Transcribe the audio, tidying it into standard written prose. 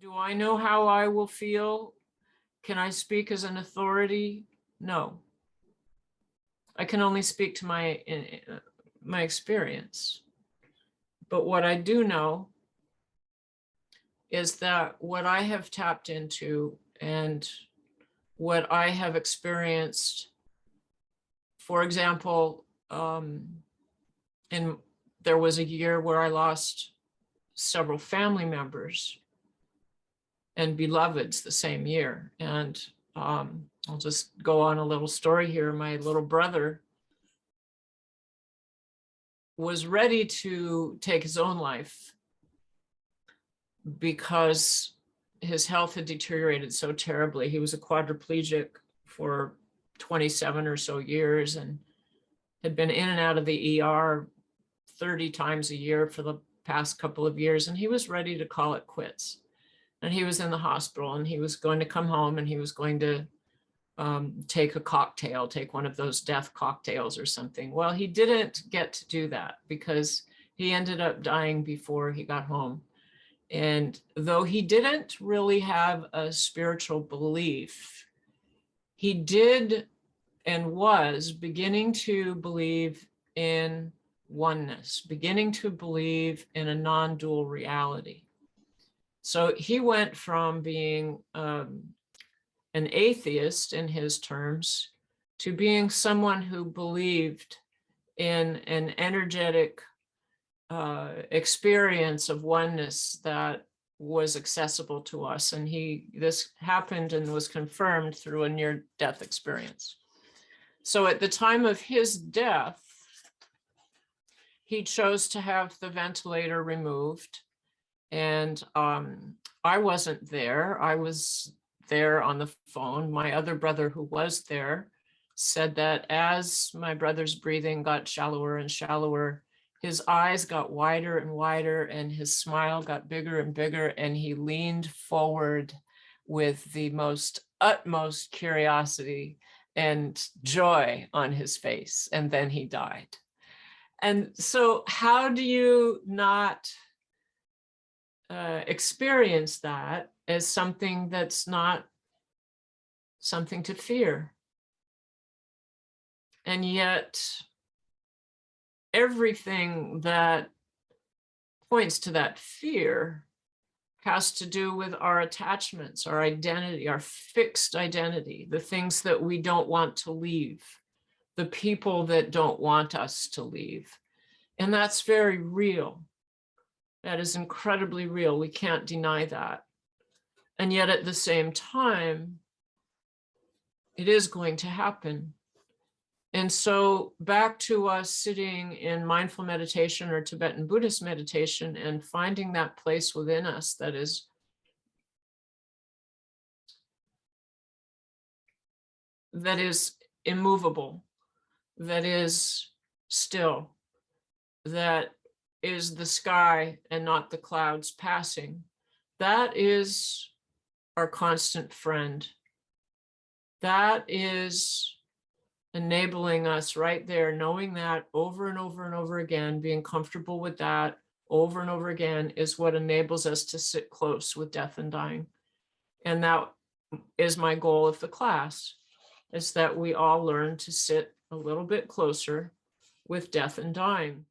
Do I know how I will feel? Can I speak as an authority? No. I can only speak to my experience. But what I do know is that what I have tapped into and what I have experienced, for example, there was a year where I lost several family members and beloveds the same year. And I'll just go on a little story here. My little brother was ready to take his own life because his health had deteriorated so terribly. He was a quadriplegic for 27 or so years and had been in and out of the ER 30 times a year for the past couple of years. And he was ready to call it quits. And he was in the hospital and he was going to come home and he was going to take a cocktail, take one of those death cocktails or something. Well, he didn't get to do that because he ended up dying before he got home. And though he didn't really have a spiritual belief, he did and was beginning to believe in oneness, beginning to believe in a non-dual reality. So he went from being an atheist in his terms to being someone who believed in an energetic experience of oneness that was accessible to us. And this happened and was confirmed through a near-death experience. So at the time of his death, he chose to have the ventilator removed. And I wasn't there. I was there on the phone. My other brother who was there said that as my brother's breathing got shallower and shallower, his eyes got wider and wider and his smile got bigger and bigger, and he leaned forward with the utmost curiosity and joy on his face, and then he died. And so how do you not experience that as something that's not something to fear? And yet everything that points to that fear has to do with our attachments, our identity, our fixed identity, the things that we don't want to leave, the people that don't want us to leave. And that's very real. That is incredibly real. We can't deny that. And yet at the same time, it is going to happen. And so back to us sitting in mindful meditation or Tibetan Buddhist meditation and finding that place within us that is immovable, that is still, that is the sky and not the clouds passing. That is our constant friend. That is enabling us right there, knowing that over and over and over again, being comfortable with that over and over again is what enables us to sit close with death and dying. And that is my goal of the class, is that we all learn to sit a little bit closer with death and dying.